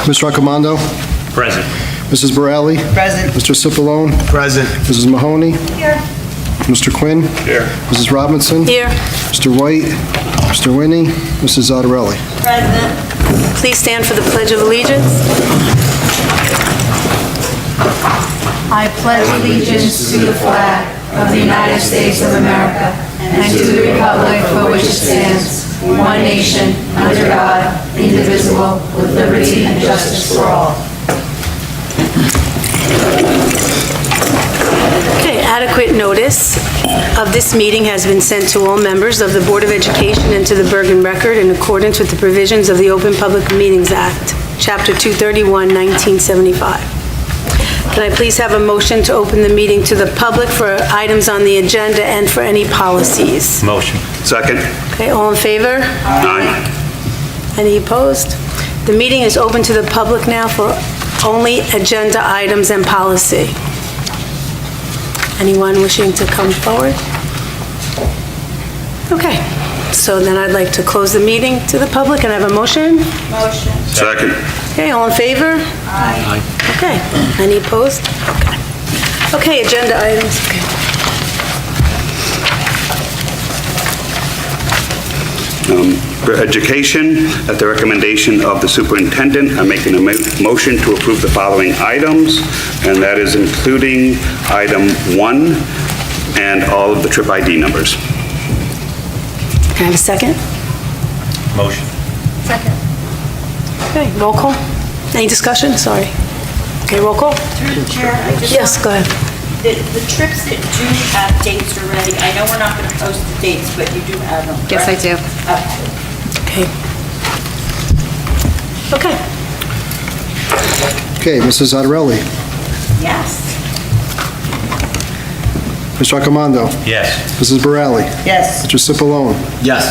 Mr. Accomando? Present. Mrs. Borelli? Present. Mr. Cipollone? Present. Mrs. Mahoney? Here. Mr. Quinn? Here. Mrs. Robinson? Here. Mr. White? Mr. Winnie? Mrs. Zottarelli? Present. Please stand for the Pledge of Allegiance. I pledge allegiance to the flag of the United States of America and to the republic for which it stands, one nation, under God, indivisible, with liberty and justice for all. Okay, adequate notice of this meeting has been sent to all members of the Board of Education and to the Bergen Record in accordance with the provisions of the Open Public Meetings Act, Chapter 231, 1975. Can I please have a motion to open the meeting to the public for items on the agenda and for any policies? Motion. Second. Okay, all in favor? Aye. Any opposed? The meeting is open to the public now for only agenda items and policy. Anyone wishing to come forward? Okay, so then I'd like to close the meeting to the public and have a motion. Motion. Second. Okay, all in favor? Aye. Okay, any opposed? Okay. Okay, agenda items. Okay. For education, at the recommendation of the superintendent, I'm making a motion to approve the following items, and that is including item 1 and all of the trip ID numbers. Can I have a second? Motion. Second. Okay, roll call. Any discussion? Sorry. Okay, roll call? Through the chair, I just Yes, go ahead. the trips that do have dates already, I know we're not going to post the dates, but you do have them, Yes, I correct? do. Okay. Okay. Okay. Okay, Mrs. Zottarelli? Yes. Mr. Accomando? Yes. Mrs. Borelli? Yes. Mr. Cipollone? Yes.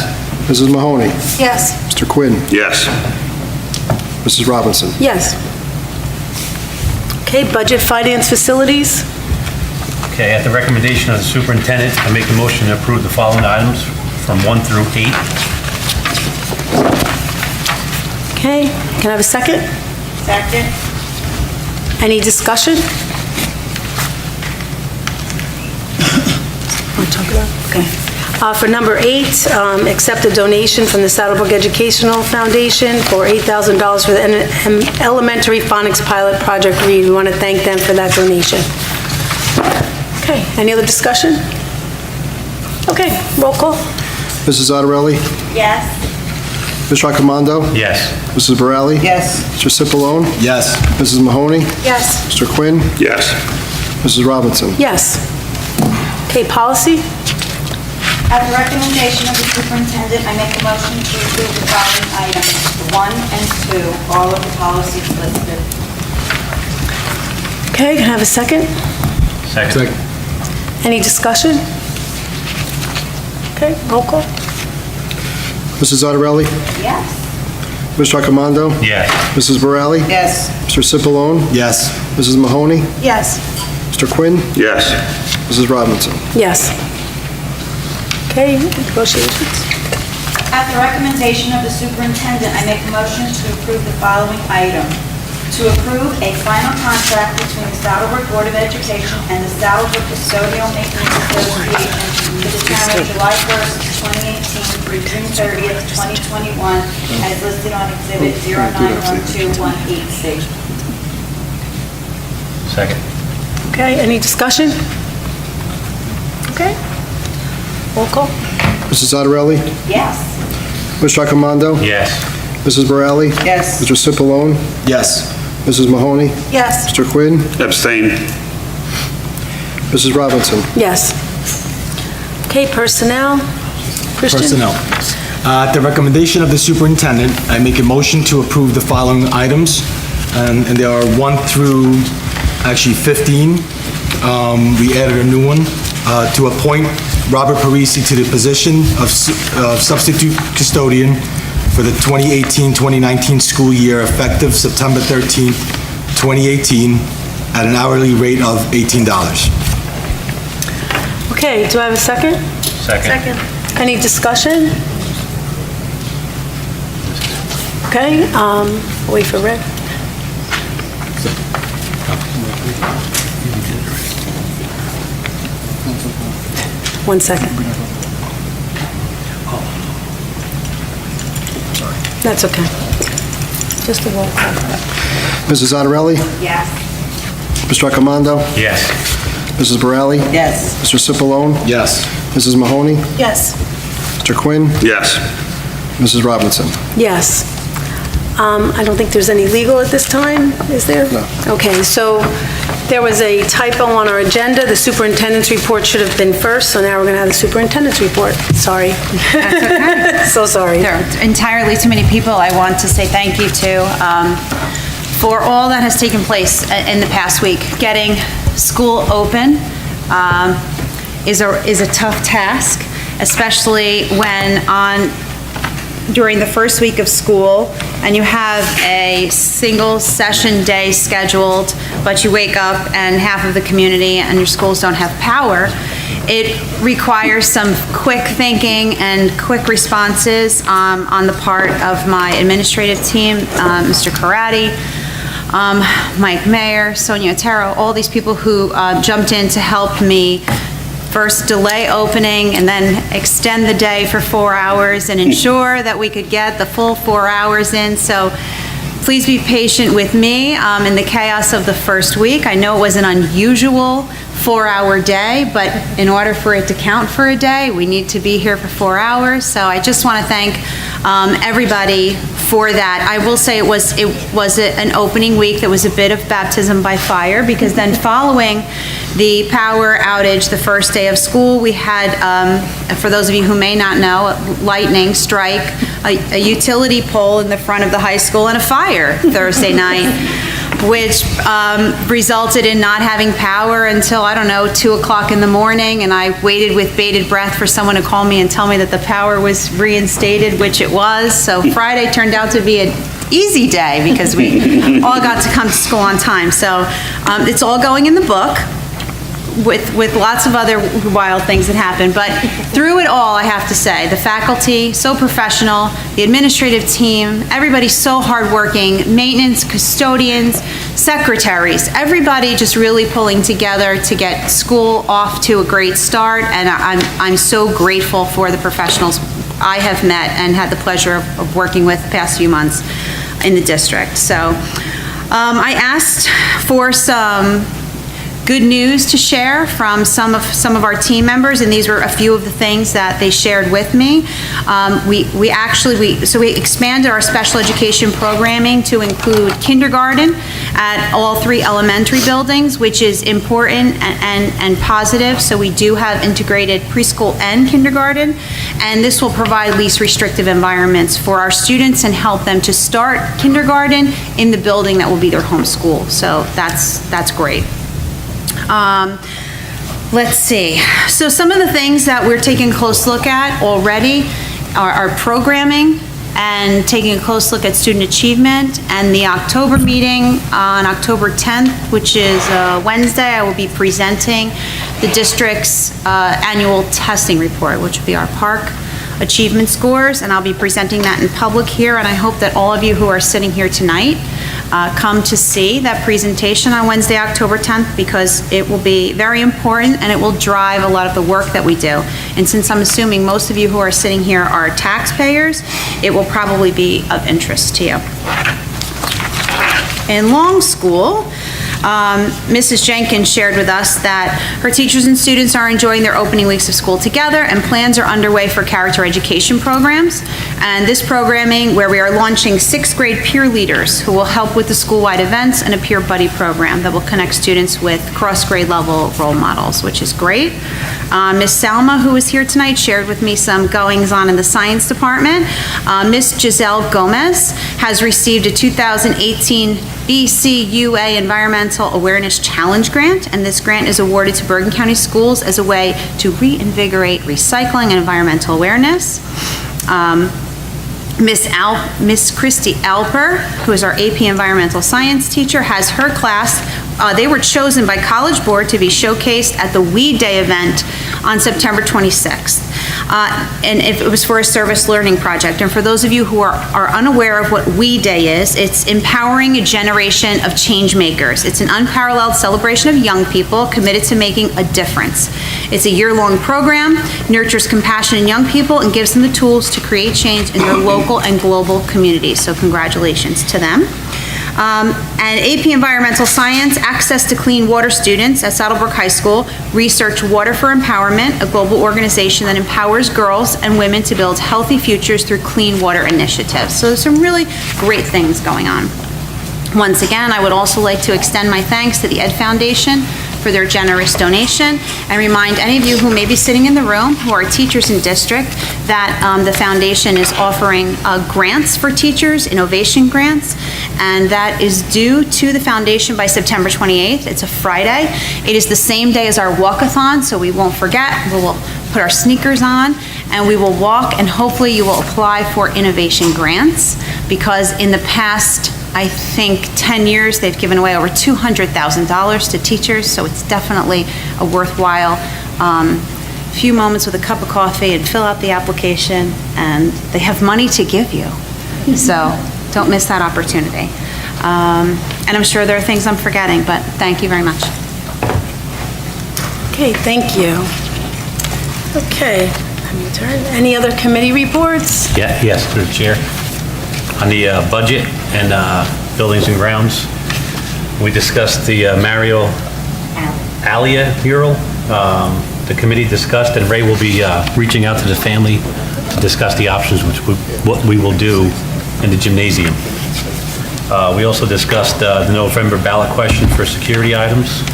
Mrs. Mahoney? Yes. Mr. Quinn? Yes. Mrs. Robinson? Yes. Okay, budget finance facilities. Okay, at the recommendation of the superintendent, I make a motion to approve the following items from 1 through 8. Okay, can I have a second? Second. Any discussion? Want to talk about? Okay. For number 8, accept a donation from the Saddlebrook Educational Foundation for $8,000 for the elementary phonics pilot project read. We want to thank them for that donation. Okay, any other discussion? Okay, roll call. Mrs. Zottarelli? Yes. Mr. Accomando? Yes. Mrs. Borelli? Yes. Mr. Cipollone? Yes. Mrs. Mahoney? Yes. Mr. Quinn? Yes. Mrs. Robinson? Yes. Okay, policy? At the recommendation of the superintendent, I make a motion to approve the following items, 1 and 2, all of the policies listed. Okay, can I have a second? Second. Any discussion? Okay, roll call. Mrs. Zottarelli? Yes. Mr. Accomando? Yes. Mrs. Borelli? Yes. Mr. Cipollone? Yes. Mrs. Mahoney? Yes. Mr. Quinn? Yes. Mrs. Robinson? Yes. Okay, negotiations. At the recommendation of the superintendent, I make a motion to approve the following item. To approve a final contract between the Saddlebrook Board of Education and the Saddlebrook Custodial Maintenance Association for the term of July 1st, 2018 through June 30th, 2021, as listed on Exhibit 0912186. Second. Okay, any discussion? Okay. Roll call. Mrs. Zottarelli? Yes. Mr. Accomando? Yes. Mrs. Borelli? Yes. Mr. Cipollone? Yes. Mrs. Mahoney? Yes. Mr. Quinn? Abstain. Mrs. Robinson? Yes. Okay, personnel. Christian? Personnel. At the recommendation of the superintendent, I make a motion to approve the following items, and there are 1 through, actually 15. We added a new one, to appoint Robert Parisi to the position of substitute custodian for the 2018-2019 school year effective September 13th, 2018, at an hourly rate of $18. Okay, do I have a second? Second. Any discussion? Okay, wait for Rick. 1 second. That's okay. Just a roll call. Mrs. Zattarelli? Yes. Mr. Accomando? Yes. Mrs. Borelli? Yes. Mr. Cipollone? Yes. Mrs. Mahoney? Yes. Mr. Quinn? Yes. Mrs. Robinson? Yes. I don't think there's any legal at this time, is there? No. Okay, so there was a typo on our agenda. The superintendent's report should have been first, so now we're going to have the superintendent's report. Sorry. That's okay. So sorry. There are entirely too many people I want to say thank you to for all that has taken place in the past week. Getting school open is a tough task, especially when during the first week of school and you have a single session day scheduled, but you wake up and half of the community and your schools don't have power. It requires some quick thinking and quick responses on the part of my administrative team, Mr. Karati, Mike Mayer, Sonia Otero, all these people who jumped in to help me first delay opening and then extend the day for 4 hours and ensure that we could get the full 4 hours in. So please be patient with me in the chaos of the first week. I know it was an unusual 4-hour day, but in order for it to count for a day, we need to be here for 4 hours. So I just want to thank everybody for that. I will say it was an opening week that was a bit of baptism by fire, because then following the power outage the first day of school, we had, for those of you who may not know, lightning strike a utility pole in the front of the high school and a fire Thursday night, which resulted in not having power until, I don't know, 2 o'clock in the morning, and I waited with bated breath for someone to call me and tell me that the power was reinstated, which it was. So Friday turned out to be an easy day because we all got to come to school on time. So it's all going in the book, with lots of other wild things that happened. But through it all, I have to say, the faculty, so professional, the administrative team, everybody so hardworking, maintenance, custodians, secretaries, everybody just really pulling together to get school off to a great start. And I'm so grateful for the professionals I have met and had the pleasure of working with the past few months in the district. So I asked for some good news to share from some of our team members, and these were a few of the things that they shared with me. We expanded our special education programming to include kindergarten at all 3 elementary buildings, which is important and positive. So we do have integrated preschool and kindergarten, and this will provide least restrictive environments for our students and help them to start kindergarten in the building that will be their home school. So that's great. Let's see. So some of the things that we're taking a close look at already are programming and taking a close look at student achievement. And the October meeting on October 10th, which is Wednesday, I will be presenting the district's annual testing report, which will be our PARC achievement scores, and I'll be presenting that in public here, and I hope that all of you who are sitting here tonight come to see that presentation on Wednesday, October 10th, because it will be very important and it will drive a lot of the work that we do. And since I'm assuming most of you who are sitting here are taxpayers, it will probably be of interest to you. In Long School, Mrs. Jenkins shared with us that her teachers and students are enjoying their opening weeks of school together, and plans are underway for character education programs. And this programming, where we are launching 6th grade peer leaders who will help with the school-wide events, and a peer buddy program that will connect students with cross-grade level role models, which is great. Miss Salma, who is here tonight, shared with me some goings-on in the science department. Miss Giselle Gomez has received a 2018 BCUA Environmental Awareness Challenge Grant, and this grant is awarded to Bergen County Schools as a way to reinvigorate recycling and environmental awareness. Miss Christy Alper, who is our AP Environmental Science teacher, has her class. They were chosen by College Board to be showcased at the Weed Day event on September 26th. and if it was for a service learning project. And for those of you who are unaware of what We Day is, it's empowering a generation of change makers. It's an unparalleled celebration of young people committed to making a difference. It's a year-long program, nurtures compassion in young people, and gives them the tools to create change in their local and global communities. So congratulations to them. And AP Environmental Science, Access to Clean Water students at Saddlebrook High School research Water for Empowerment, a global organization that empowers girls and women to build healthy futures through clean water initiatives. So there's some really great things going on. Once again, I would also like to extend my thanks to the Ed Foundation for their generous donation, and remind any of you who may be sitting in the room who are teachers in district that the foundation is offering grants for teachers, innovation grants, and that is due to the foundation by September 28th. It's a Friday. It is the same day as our walkathon, so we won't forget. We will put our sneakers on and we will walk, and hopefully you will apply for innovation grants, because in the past, I think 10 years, they've given away over $200,000 to teachers, so it's definitely a worthwhile few moments with a cup of coffee and fill out the application, and they have money to give you. So don't miss that opportunity. And I'm sure there are things I'm forgetting, but thank you very much. Okay, thank you. Okay, let me turn. Any other committee reports? Yes, through the chair. On the budget and buildings and grounds, we discussed the Mario Alia mural. The committee discussed, and Ray will be reaching out to the family to discuss the options, what we will do in the gymnasium. We also discussed the November ballot question for security items,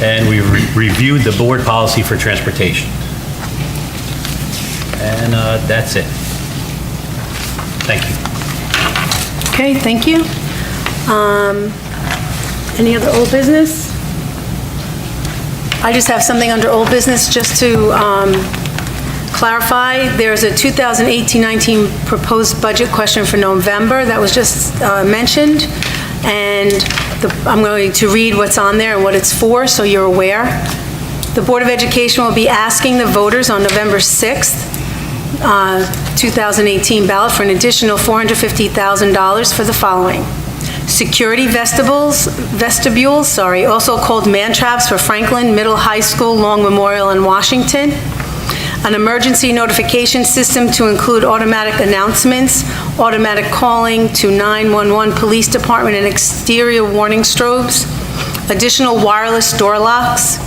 and we reviewed the board policy for transportation. And that's it. Thank you. Okay, thank you. Any other old business? I just have something under old business just to clarify. There's a 2018-19 proposed budget question for November that was just mentioned, and I'm going to read what's on there and what it's for, so you're aware. The Board of Education will be asking the voters on November 6th, 2018 ballot for an additional $450,000 for the following: security vestibules, also called man-traps for Franklin Middle High School, Long Memorial, and Washington; an emergency notification system to include automatic announcements, automatic calling to 911 Police Department, and exterior warning strobes; additional wireless door locks;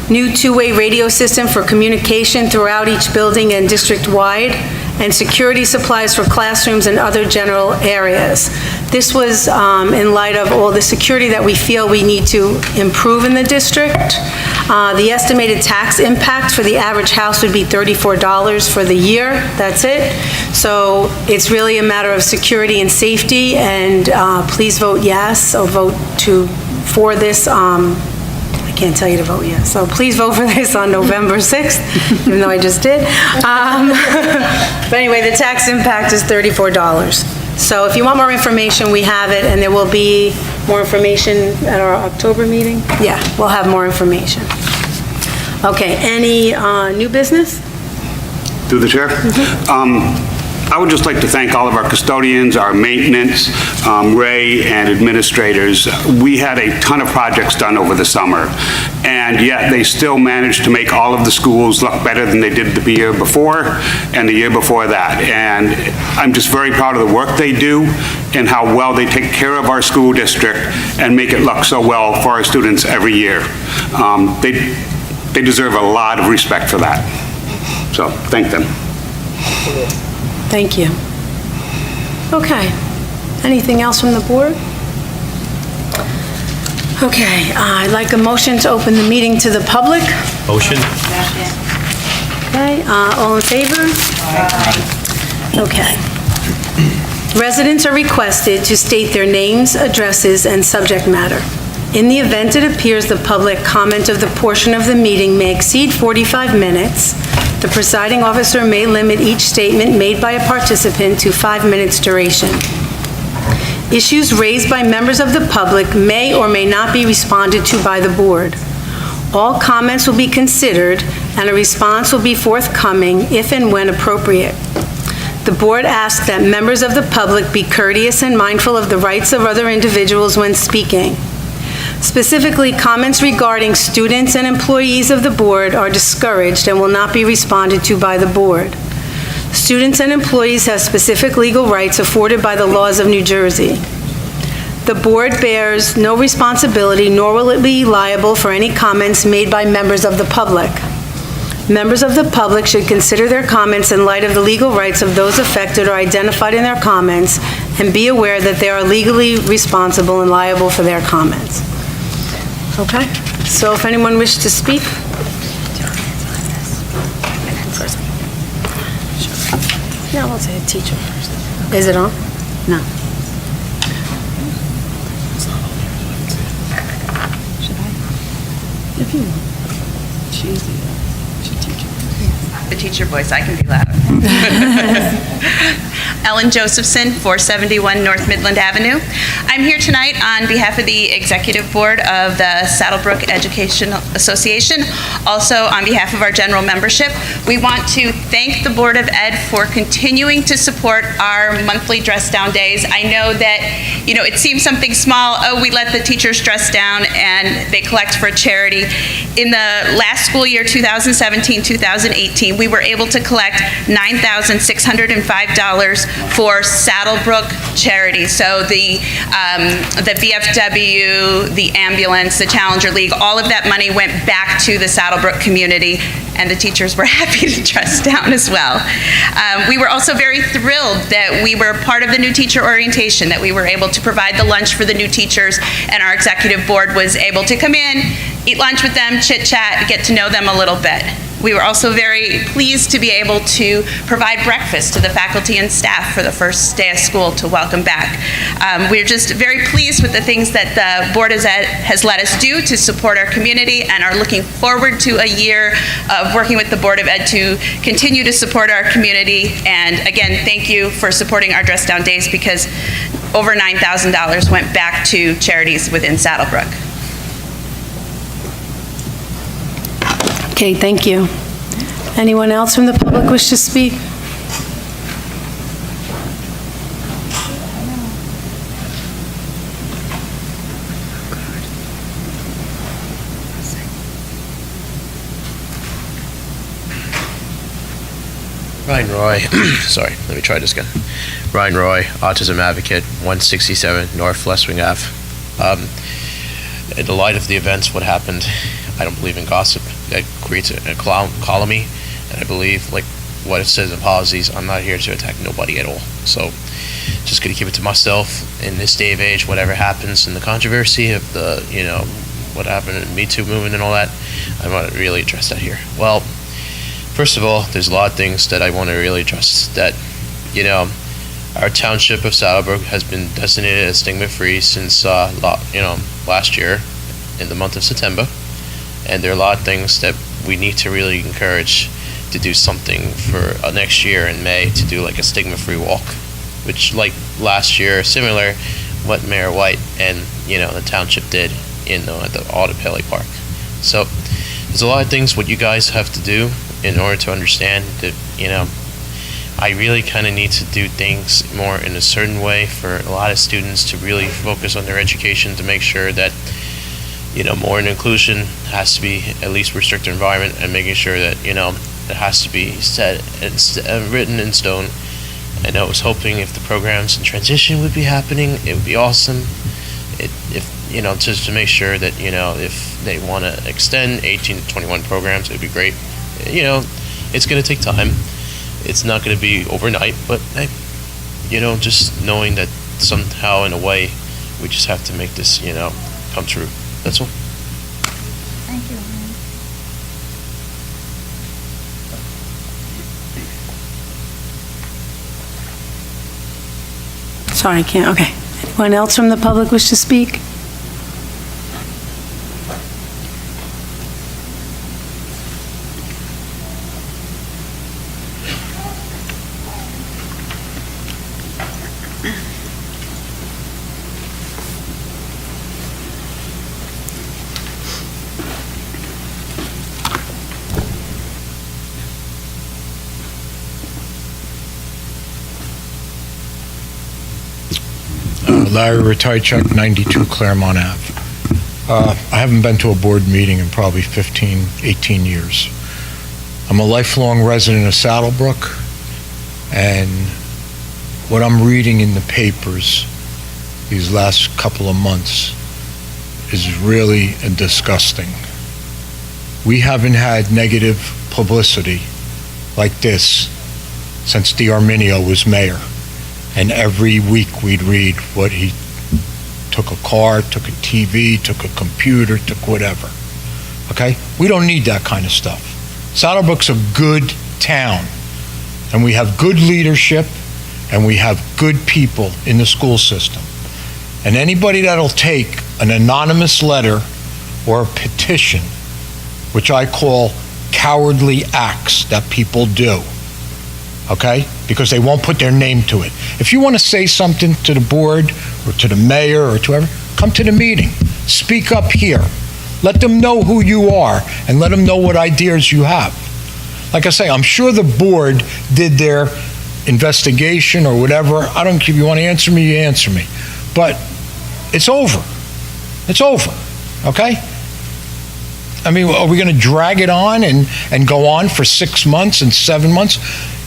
new two-way radio system for communication throughout each building and district-wide; and security supplies for classrooms and other general areas. This was in light of all the security that we feel we need to improve in the district. The estimated tax impact for the average house would be $34 for the year. That's it. So it's really a matter of security and safety, and please vote yes, or vote for this. I can't tell you to vote yes. So please vote for this on November 6th, even though I just did. But anyway, the tax impact is $34. So if you want more information, we have it, and there will be more information at our October meeting. Yeah, we'll have more information. Okay, any new business? Through the chair? I would just like to thank all of our custodians, our maintenance, Ray, and administrators. We had a ton of projects done over the summer, and yet they still managed to make all of the schools look better than they did the year before and the year before that. And I'm just very proud of the work they do and how well they take care of our school district and make it look so well for our students every year. They deserve a lot of respect for that. So, thank them. Thank you. Okay. Anything else from the board? Okay, I'd like a motion to open the meeting to the public. Motion? Okay, all in favor? Okay. Residents are requested to state their names, addresses, and subject matter. In the event it appears the public comment of the portion of the meeting may exceed 45 minutes, the presiding officer may limit each statement made by a participant to 5 minutes duration. Issues raised by members of the public may or may not be responded to by the board. All comments will be considered and a response will be forthcoming if and when appropriate. The board asks that members of the public be courteous and mindful of the rights of other individuals when speaking. Specifically, comments regarding students and employees of the board are discouraged and will not be responded to by the board. Students and employees have specific legal rights afforded by the laws of New Jersey. The board bears no responsibility, nor will it be liable for any comments made by members of the public. Members of the public should consider their comments in light of the legal rights of those affected or identified in their comments, and be aware that they are legally responsible and liable for their comments. Okay? So if anyone wishes to speak? Yeah, I'll say a teacher first. Is it on? No. If you want. She's the teacher. The teacher voice, I can be loud. Ellen Josephson, 471 North Midland Avenue. I'm here tonight on behalf of the Executive Board of the Saddlebrook Education Association, also on behalf of our general membership. We want to thank the Board of Ed for continuing to support our monthly dress down days. I know that, it seems something small, we let the teachers dress down and they collect for a charity. In the last school year, 2017-2018, we were able to collect $9,605 for Saddlebrook charity. So the VFW, the ambulance, the Challenger League, all of that money went back to the Saddlebrook community, and the teachers were happy to dress down as well. We were also very thrilled that we were part of the new teacher orientation, that we were able to provide the lunch for the new teachers, and our executive board was able to come in, eat lunch with them, chit-chat, get to know them a little bit. We were also very pleased to be able to provide breakfast to the faculty and staff for the first day of school to welcome back. We're just very pleased with the things that the Board of Ed has let us do to support our community, and are looking forward to a year of working with the Board of Ed to continue to support our community. And again, thank you for supporting our Dress Down Days, because over $9,000 went back to charities within Saddlebrook. Okay, thank you. Anyone else from the public wish to speak? Ryan Roy, sorry, let me try this again. Ryan Roy, Autism Advocate, 167 North West Wing Ave. In the light of the events, what happened, I don't believe in gossip. That creates a calumny, and I believe, like what it says in policies, I'm not here to attack nobody at all. So, just gonna keep it to myself. In this day of age, whatever happens in the controversy of the, what happened in the Me Too movement and all that, I want to really address that here. Well, first of all, there's a lot of things that I want to really address. That, our township of Saddlebrook has been designated as stigma-free since, last year in the month of September. And there are a lot of things that we need to really encourage to do something for next year in May, to do like a stigma-free walk, which like last year, similar what Mayor White and, the township did at the Auto Pelly Park. So there's a lot of things what you guys have to do in order to understand that, I really kind of need to do things more in a certain way for a lot of students to really focus on their education, to make sure that, more in inclusion has to be at least restricted environment, and making sure that, it has to be set and written in stone. And I was hoping if the programs in transition would be happening, it would be awesome. Just to make sure that, if they want to extend 18 to 21 programs, it would be great. It's going to take time. It's not going to be overnight, but, just knowing that somehow in a way, we just have to make this, come true. That's all. Thank you. Sorry, I can't, okay. Anyone else from the public wish to speak? Larry Ratajczak, 92 Claremont Ave. I haven't been to a board meeting in probably 15, 18 years. I'm a lifelong resident of Saddlebrook, and what I'm reading in the papers these last couple of months is really disgusting. We haven't had negative publicity like this since DiArminio was mayor. And every week we'd read what he took a car, took a TV, took a computer, took whatever. Okay? We don't need that kind of stuff. Saddlebrook's a good town, and we have good leadership, and we have good people in the school system. And anybody that'll take an anonymous letter or a petition, which I call cowardly acts that people do, okay? Because they won't put their name to it. If you want to say something to the board or to the mayor or to whoever, come to the meeting. Speak up here. Let them know who you are and let them know what ideas you have. Like I say, I'm sure the board did their investigation or whatever. I don't care if you want to answer me, you answer me. But it's over. It's over, okay? I mean, are we going to drag it on and go on for 6 months and 7 months?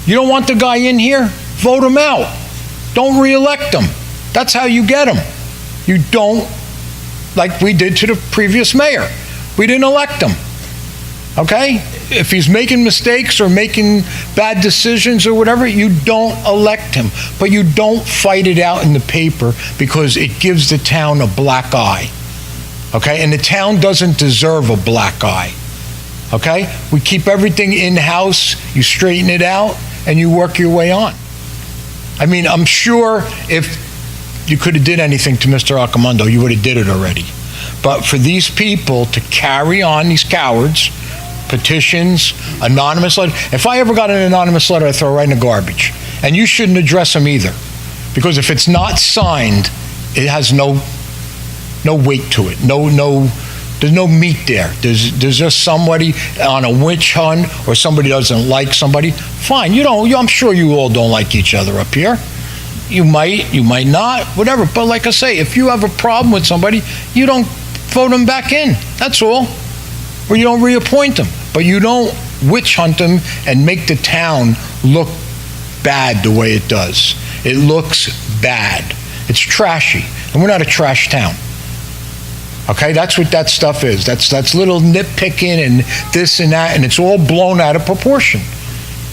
You don't want the guy in here? Vote him out. Don't re-elect him. That's how you get him. You don't, like we did to the previous mayor. We didn't elect him. Okay? If he's making mistakes or making bad decisions or whatever, you don't elect him. But you don't fight it out in the paper because it gives the town a black eye. Okay? And the town doesn't deserve a black eye. Okay? We keep everything in-house, you straighten it out, and you work your way on. I mean, I'm sure if you could have did anything to Mr. Accomando, you would have did it already. But for these people to carry on, these cowards, petitions, anonymous letter, if I ever got an anonymous letter, I'd throw it right in the garbage. And you shouldn't address them either. Because if it's not signed, it has no weight to it. There's no meat there. There's just somebody on a witch hunt or somebody doesn't like somebody. Fine, I'm sure you all don't like each other up here. You might not, whatever. But like I say, if you have a problem with somebody, you don't vote them back in. That's all. Or you don't reappoint them. But you don't witch hunt them and make the town look bad the way it does. It looks bad. It's trashy. And we're not a trash town. Okay, that's what that stuff is. That's little nitpicking and this and that, and it's all blown out of proportion.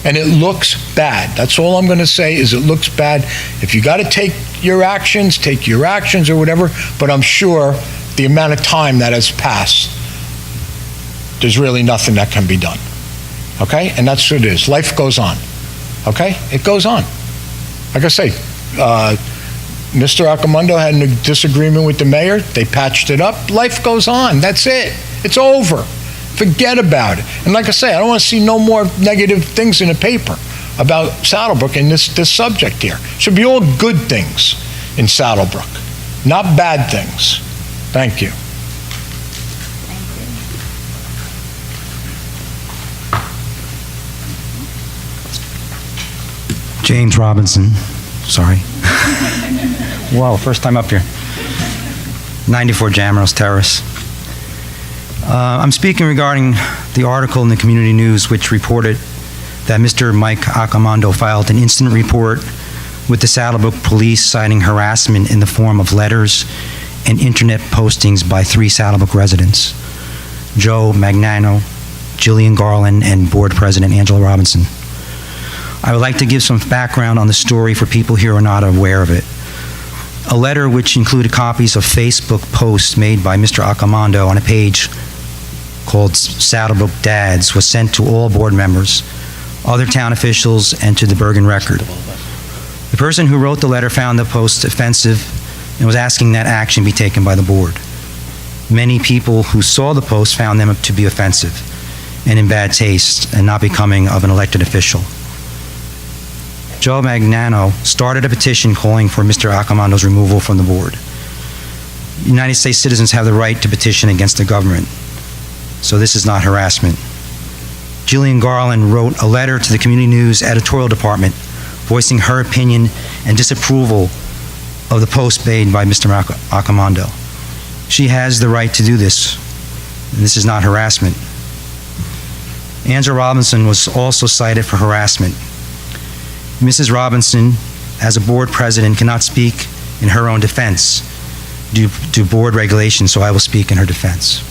And it looks bad. That's all I'm going to say is it looks bad. If you got to take your actions or whatever, but I'm sure the amount of time that has passed, there's really nothing that can be done. Okay? And that's what it is. Life goes on. Okay? It goes on. Like I say, Mr. Accomando had a disagreement with the mayor. They patched it up. Life goes on. That's it. It's over. Forget about it. And like I say, I don't want to see no more negative things in the paper about Saddlebrook and this subject here. It should be all good things in Saddlebrook, not bad things. Thank you. James Robinson, sorry. Wow, first time up here. 94 Jamrose Terrace. I'm speaking regarding the article in the Community News which reported that Mr. Mike Accomando filed an incident report with the Saddlebrook Police citing harassment in the form of letters and internet postings by 3 Saddlebrook residents, Joe Magnano, Jillian Garland, and Board President Angela Robinson. I would like to give some background on the story for people here who are not aware of it. A letter which included copies of Facebook posts made by Mr. Accomando on a page called Saddlebrook Dads was sent to all board members, other town officials, and to the Bergen Record. The person who wrote the letter found the post offensive and was asking that action be taken by the board. Many people who saw the post found them to be offensive and in bad taste and not becoming of an elected official. Joe Magnano started a petition calling for Mr. Accomando's removal from the board. United States citizens have the right to petition against the government, so this is not harassment. Jillian Garland wrote a letter to the Community News editorial department voicing her opinion and disapproval of the post made by Mr. Accomando. She has the right to do this. This is not harassment. Angela Robinson was also cited for harassment. Mrs. Robinson, as a board president, cannot speak in her own defense due to board regulations, so I will speak in her defense.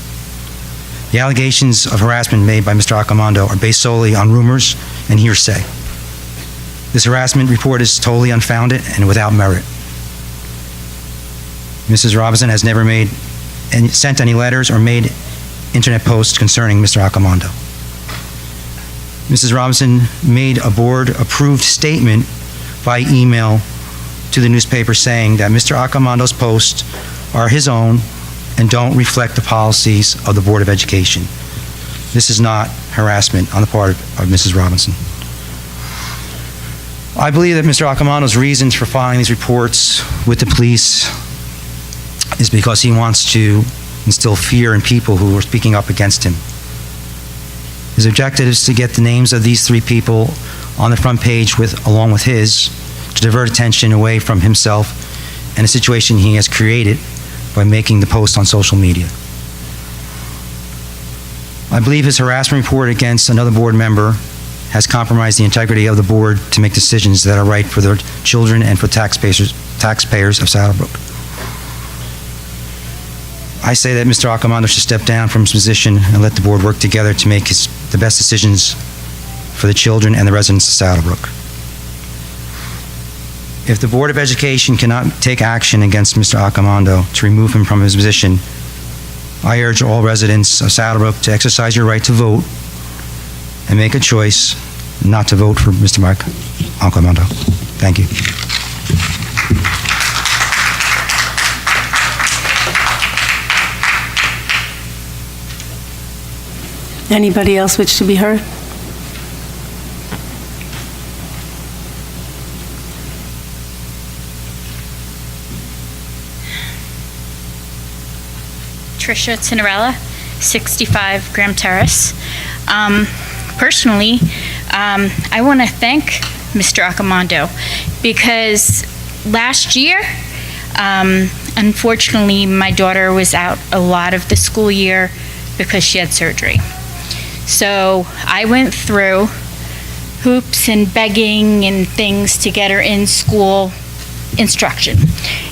The allegations of harassment made by Mr. Accomando are based solely on rumors and hearsay. This harassment report is totally unfounded and without merit. Mrs. Robinson has never sent any letters or made internet posts concerning Mr. Accomando. Mrs. Robinson made a board-approved statement by email to the newspaper saying that Mr. Accomando's posts are his own and don't reflect the policies of the Board of Education. This is not harassment on the part of Mrs. Robinson. I believe that Mr. Accomando's reasons for filing these reports with the police is because he wants to instill fear in people who are speaking up against him. His objective is to get the names of these 3 people on the front page along with his, to divert attention away from himself and a situation he has created by making the post on social media. I believe his harassment report against another board member has compromised the integrity of the board to make decisions that are right for their children and for taxpayers of Saddlebrook. I say that Mr. Accomando should step down from his position and let the board work together to make the best decisions for the children and the residents of Saddlebrook. If the Board of Education cannot take action against Mr. Accomando to remove him from his position, I urge all residents of Saddlebrook to exercise your right to vote and make a choice not to vote for Mr. Accomando. Thank you. Anybody else wish to be heard? Tricia Cinderella, 65 Graham Terrace. Personally, I want to thank Mr. Accomando because last year, unfortunately, my daughter was out a lot of the school year because she had surgery. So I went through hoops and begging and things to get her in school instruction.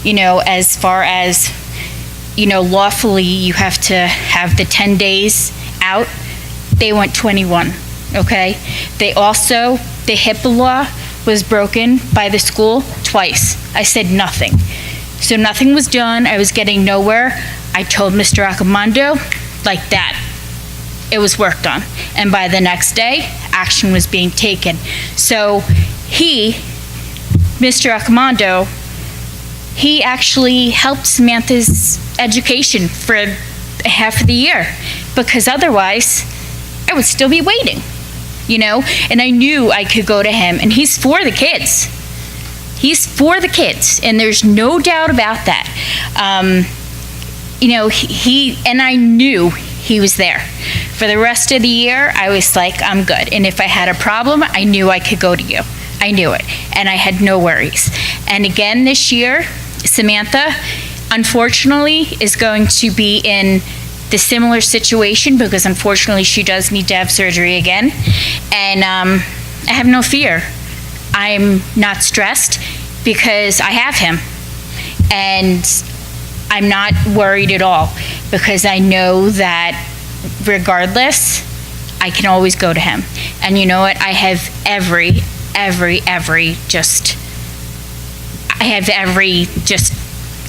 You know, as far as, you know, lawfully you have to have the 10 days out. They went 21, okay? They also, the HIPAA law was broken by the school twice. I said nothing. So nothing was done. I was getting nowhere. I told Mr. Accomando like that. It was worked on. And by the next day, action was being taken. So he, Mr. Accomando, he actually helped Samantha's education for half of the year because otherwise I would still be waiting, you know? And I knew I could go to him, and he's for the kids. He's for the kids, and there's no doubt about that. You know, and I knew he was there. For the rest of the year, I was like, I'm good. And if I had a problem, I knew I could go to you. I knew it, and I had no worries. And again this year, Samantha, unfortunately, is going to be in the similar situation because unfortunately she does need to have surgery again. And I have no fear. I'm not stressed because I have him. And I'm not worried at all because I know that regardless, I can always go to him. And you know what? I have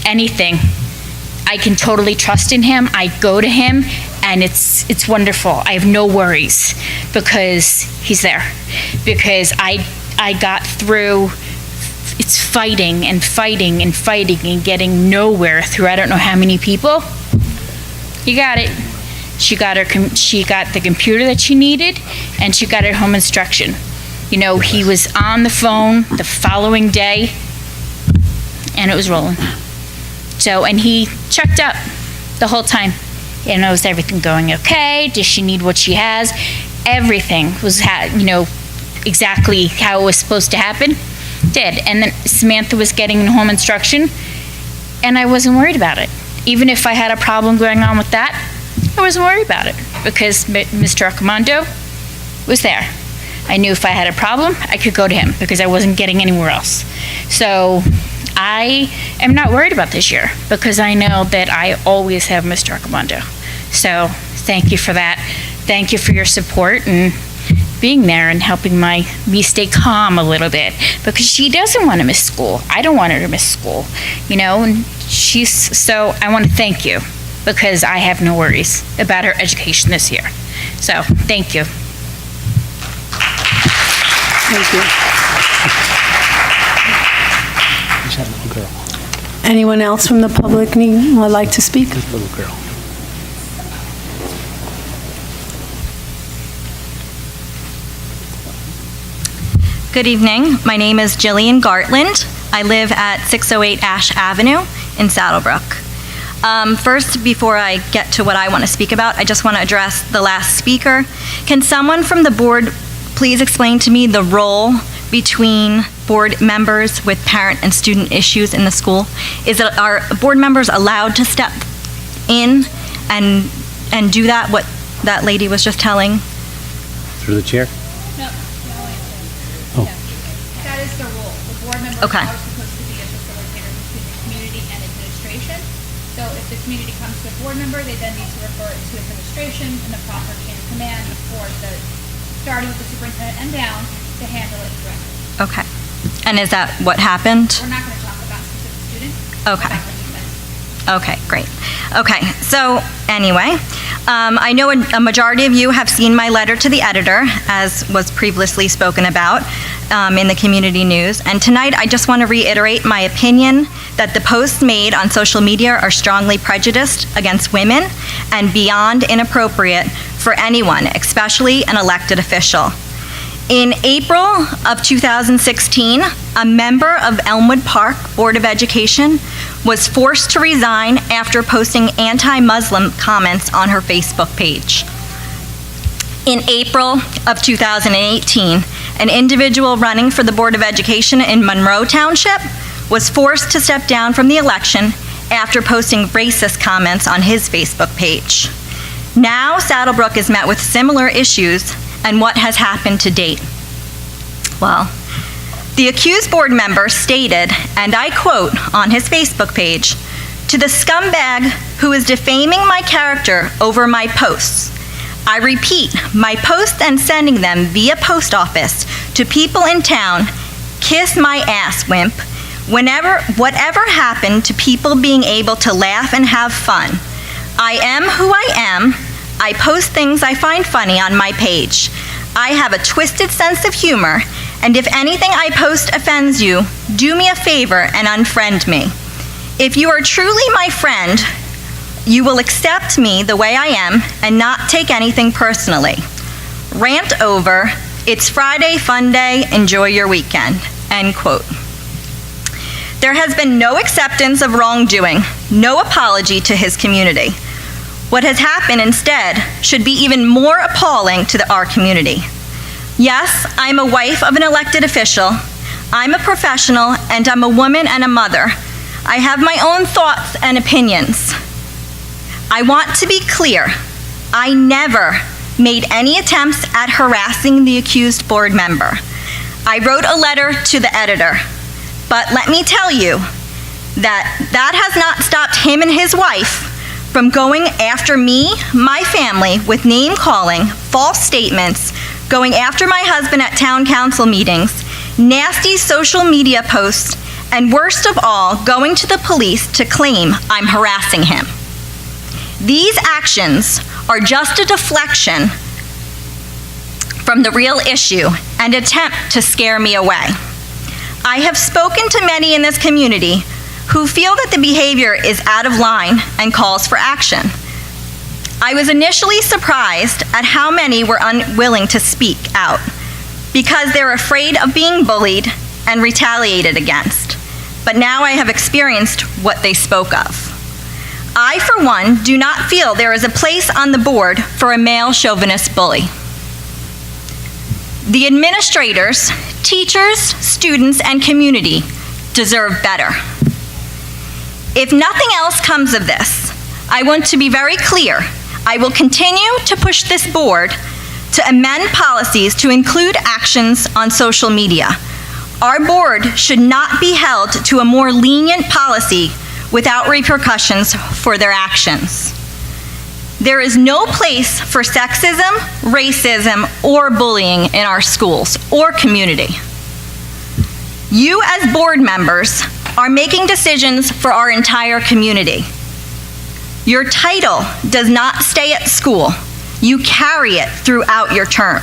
anything. I can totally trust in him. I go to him, and it's wonderful. I have no worries because he's there. Because I got through, it's fighting and fighting and fighting and getting nowhere through I don't know how many people. You got it. She got the computer that she needed, and she got her home instruction. You know, he was on the phone the following day, and it was rolling. So, and he checked up the whole time. You know, is everything going okay? Does she need what she has? Everything was, you know, exactly how it was supposed to happen. Did. And then Samantha was getting home instruction, and I wasn't worried about it. Even if I had a problem going on with that, I wasn't worried about it because Mr. Arcomando was there. I knew if I had a problem, I could go to him because I wasn't getting anywhere else. So I am not worried about this year because I know that I always have Mr. Arcomando. So thank you for that. Thank you for your support and being there and helping me stay calm a little bit because she doesn't want to miss school. I don't want her to miss school, you know, and so I want to thank you because I have no worries about her education this year. So, thank you. Thank you. Anyone else from the public would like to speak? Little girl. Good evening. My name is Jillian Gartland. I live at 608 Ash Avenue in Saddlebrook. First, before I get to what I want to speak about, I just want to address the last speaker. Can someone from the board please explain to me the role between board members with parent and student issues in the school? Are board members allowed to step in and do that, what that lady was just telling? Through the chair? That is the rule. The board members Okay. are supposed to be a facilitator between the community and administration. So if the community comes to a board member, they then need to refer it to administration and the proper chain of command for starting with the superintendent and down to handle it directly. Okay. And is that what happened? We're not going to talk about specific students. Okay. About the movement. Okay, great. Okay, so anyway, I know a majority of you have seen my letter to the editor, as was previously spoken about in the community news. And tonight, I just want to reiterate my opinion that the posts made on social media are strongly prejudiced against women and beyond inappropriate for anyone, especially an elected official. In April of 2016, a member of Elmwood Park Board of Education was forced to resign after posting anti-Muslim comments on her Facebook page. In April of 2018, an individual running for the Board of Education in Monroe Township was forced to step down from the election after posting racist comments on his Facebook page. Now, Saddlebrook is met with similar issues, and what has happened to date? Well, the accused board member stated, and I quote on his Facebook page, "To the scumbag who is defaming my character over my posts, I repeat, my posts and sending them via post office to people in town, kiss my ass, wimp. Whatever happened to people being able to laugh and have fun? I am who I am. I post things I find funny on my page. I have a twisted sense of humor, and if anything I post offends you, do me a favor and unfriend me. If you are truly my friend, you will accept me the way I am and not take anything personally. Rant over. It's Friday, fun day, enjoy your weekend." End quote. There has been no acceptance of wrongdoing, no apology to his community. What has happened instead should be even more appalling to our community. Yes, I'm a wife of an elected official. I'm a professional, and I'm a woman and a mother. I have my own thoughts and opinions. I want to be clear. I never made any attempts at harassing the accused board member. I wrote a letter to the editor, but let me tell you that has not stopped him and his wife from going after me, my family, with name-calling, false statements, going after my husband at town council meetings, nasty social media posts, and worst of all, going to the police to claim I'm harassing him. These actions are just a deflection from the real issue and attempt to scare me away. I have spoken to many in this community who feel that the behavior is out of line and calls for action. I was initially surprised at how many were unwilling to speak out because they're afraid of being bullied and retaliated against. But now I have experienced what they spoke of. I, for one, do not feel there is a place on the board for a male chauvinist bully. The administrators, teachers, students, and community deserve better. If nothing else comes of this, I want to be very clear. I will continue to push this board to amend policies to include actions on social media. Our board should not be held to a more lenient policy without repercussions for their actions. There is no place for sexism, racism, or bullying in our schools or community. You as board members are making decisions for our entire community. Your title does not stay at school. You carry it throughout your term.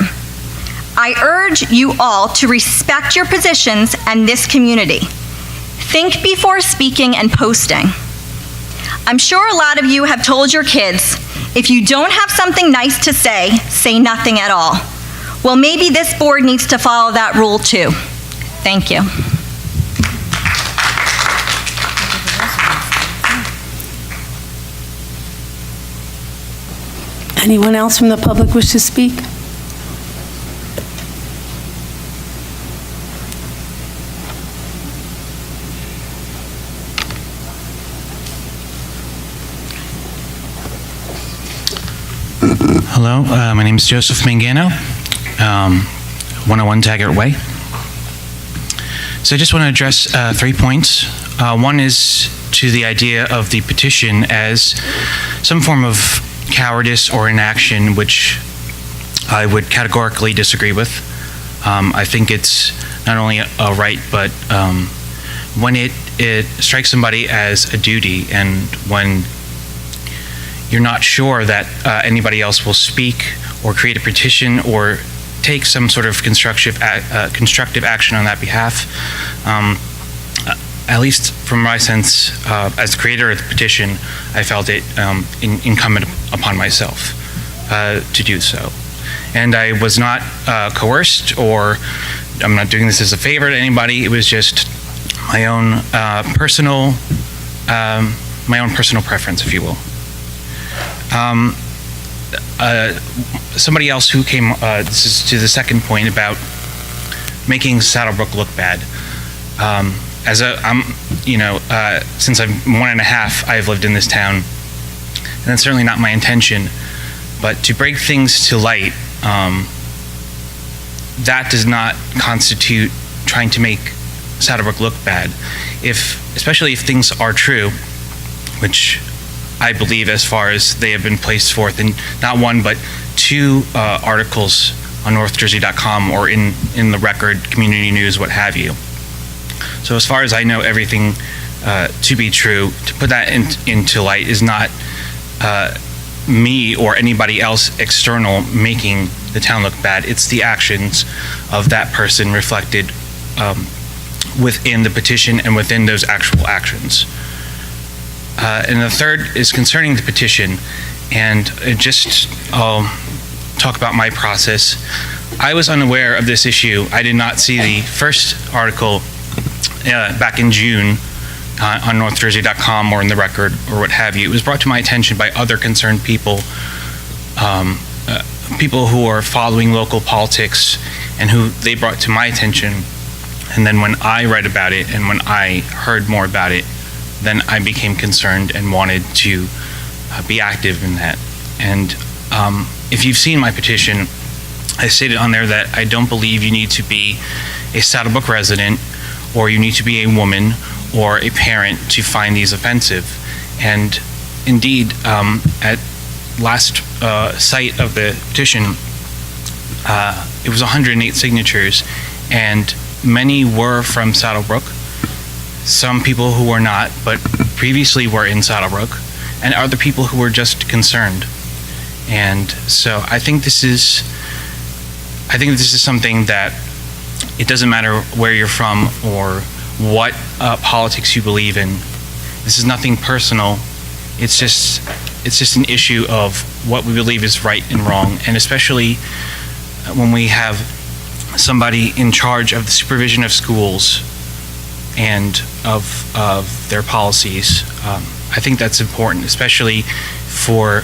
I urge you all to respect your positions and this community. Think before speaking and posting. I'm sure a lot of you have told your kids, if you don't have something nice to say nothing at all. Well, maybe this board needs to follow that rule too. Thank you. Anyone else from the public wish to speak? Hello, my name is Joseph Mangano, 101 Taggart Way. So I just want to address 3 points. One is to the idea of the petition as some form of cowardice or inaction, which I would categorically disagree with. I think it's not only a right, but when it strikes somebody as a duty, and when you're not sure that anybody else will speak or create a petition or take some sort of constructive action on that behalf, at least from my sense, as creator of the petition, I felt it incumbent upon myself to do so. And I was not coerced, or I'm not doing this as a favor to anybody. It was just my own personal preference, if you will. Somebody else who came, this is to the second point about making Saddlebrook look bad. Since I'm 1.5, I've lived in this town, and that's certainly not my intention. But to break things to light, that does not constitute trying to make Saddlebrook look bad. Especially if things are true, which I believe, as far as they have been placed forth in not one but 2 articles on NorthJersey.com or in the Record, Community News, what have you. So as far as I know everything to be true, to put that into light is not me or anybody else external making the town look bad. It's the actions of that person reflected within the petition and within those actual actions. And the third is concerning the petition, and I'll talk about my process. I was unaware of this issue. I did not see the first article back in June on NorthJersey.com or in the Record or what have you. It was brought to my attention by other concerned people, people who are following local politics, and who they brought to my attention. And then when I read about it and when I heard more about it, then I became concerned and wanted to be active in that. And if you've seen my petition, I stated on there that I don't believe you need to be a Saddlebrook resident, or you need to be a woman or a parent to find these offensive. And indeed, at last sight of the petition, it was 108 signatures, and many were from Saddlebrook. Some people who were not, but previously were in Saddlebrook, and other people who were just concerned. And so I think this is something that it doesn't matter where you're from or what politics you believe in. This is nothing personal. It's just an issue of what we believe is right and wrong, and especially when we have somebody in charge of the supervision of schools and of their policies. I think that's important, especially for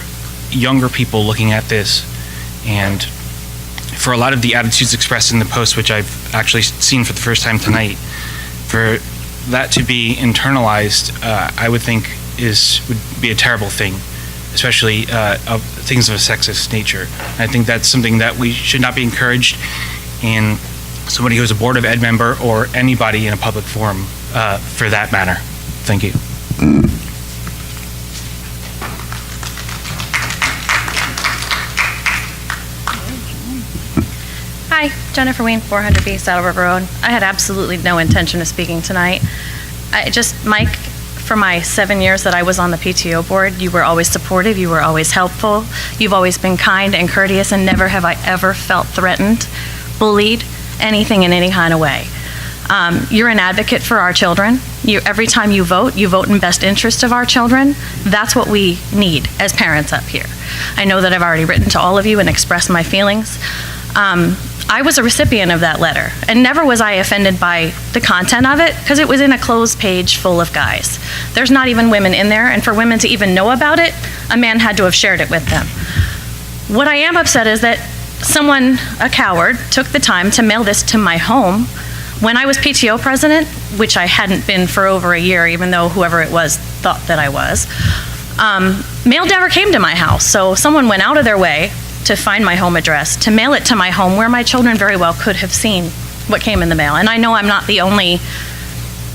younger people looking at this, and for a lot of the attitudes expressed in the post, which I've actually seen for the first time tonight. For that to be internalized, I would think would be a terrible thing, especially of things of a sexist nature. I think that's something that we should not be encouraged in somebody who's a Board of Ed member or anybody in a public forum for that matter. Thank you. Hi, Jennifer Wayne, 400B Saddle River Road. I had absolutely no intention of speaking tonight. Mike, for my 7 years that I was on the PTO board, you were always supportive, you were always helpful, you've always been kind and courteous, and never have I ever felt threatened, bullied, anything in any kind of way. You're an advocate for our children. Every time you vote in best interest of our children. That's what we need as parents up here. I know that I've already written to all of you and expressed my feelings. I was a recipient of that letter, and never was I offended by the content of it, because it was in a closed page full of guys. There's not even women in there, and for women to even know about it, a man had to have shared it with them. What I am upset is that someone, a coward, took the time to mail this to my home when I was PTO president, which I hadn't been for over a year, even though whoever it was thought that I was. Mail never came to my house, so someone went out of their way to find my home address, to mail it to my home where my children very well could have seen what came in the mail. And I know I'm not the only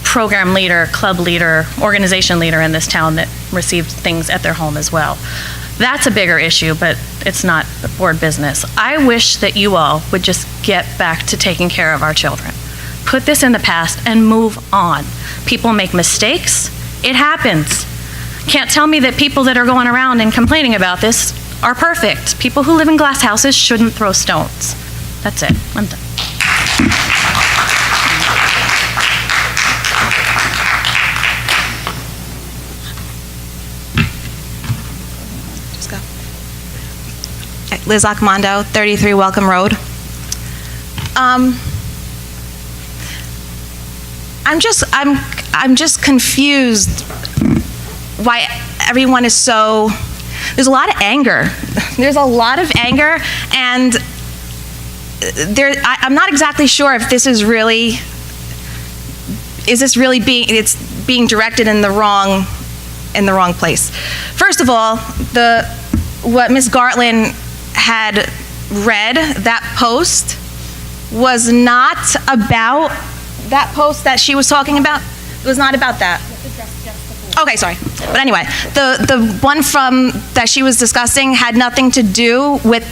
program leader, club leader, organization leader in this town that received things at their home as well. That's a bigger issue, but it's not board business. I wish that you all would just get back to taking care of our children. Put this in the past and move on. People make mistakes. It happens. Can't tell me that people that are going around and complaining about this are perfect. People who live in glass houses shouldn't throw stones. That's it. I'm done. Just go. Liz Accomondo, 33 Welcome Road. I'm just confused why everyone is so. There's a lot of anger. There's a lot of anger, and I'm not exactly sure if this is really. Is this really being directed in the wrong place? First of all, what Ms. Gartland had read, that post was not about that post that she was talking about. It was not about that. Okay, sorry. But anyway, the one that she was discussing had nothing to do with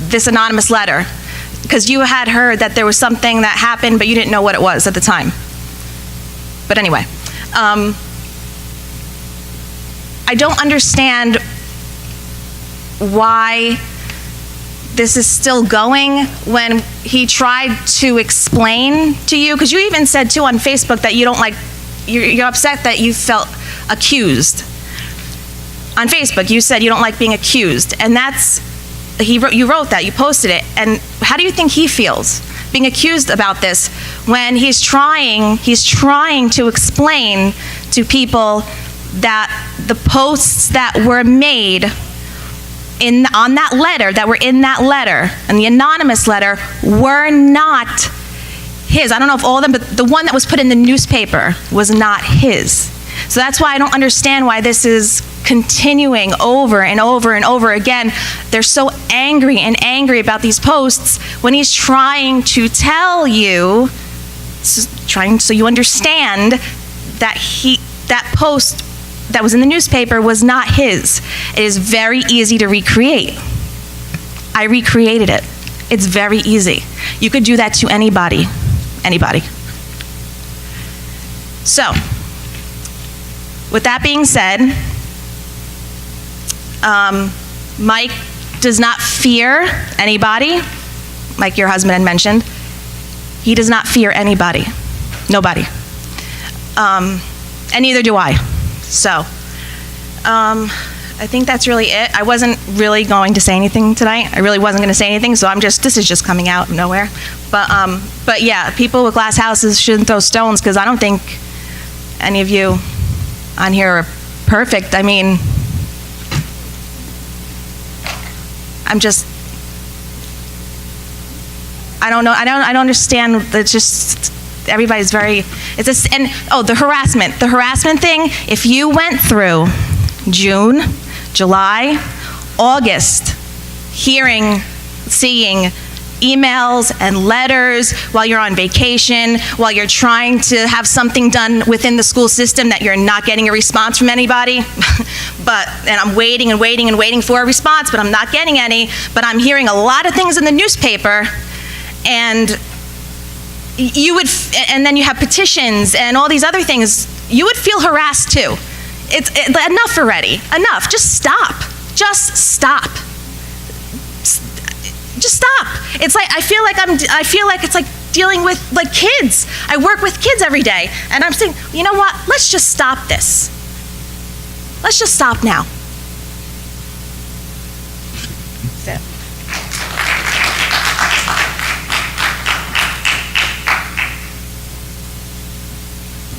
this anonymous letter, because you had heard that there was something that happened, but you didn't know what it was at the time. But anyway, I don't understand why this is still going when he tried to explain to you, because you even said too on Facebook that you don't like, you're upset that you felt accused. On Facebook, you said you don't like being accused, and you wrote that, you posted it, and how do you think he feels being accused about this when he's trying to explain to people that the posts that were made on that letter, that were in that letter, and the anonymous letter, were not his. I don't know if all of them, but the one that was put in the newspaper was not his. So that's why I don't understand why this is continuing over and over and over again. They're so angry about these posts when he's trying to tell you, so you understand that post that was in the newspaper was not his. It is very easy to recreate. I recreated it. It's very easy. You could do that to anybody. So, with that being said, Mike does not fear anybody, like your husband had mentioned. He does not fear anybody, nobody. And neither do I. So, I think that's really it. I wasn't really going to say anything tonight. I really wasn't going to say anything, so this is just coming out of nowhere. But yeah, people with glass houses shouldn't throw stones, because I don't think any of you on here are perfect. I mean, I don't know. I don't understand. It's just everybody's very, it's a, and, oh, the harassment thing, if you went through June, July, August, seeing emails and letters while you're on vacation, while you're trying to have something done within the school system that you're not getting a response from anybody, and I'm waiting and waiting and waiting for a response, but I'm not getting any, but I'm hearing a lot of things in the newspaper, and and then you have petitions and all these other things, you would feel harassed too. Enough already, enough, just stop. Just stop. Just stop. It's like, I feel like it's like dealing with like kids. I work with kids every day, and I'm saying, you know what? Let's just stop this. Let's just stop now. That's it.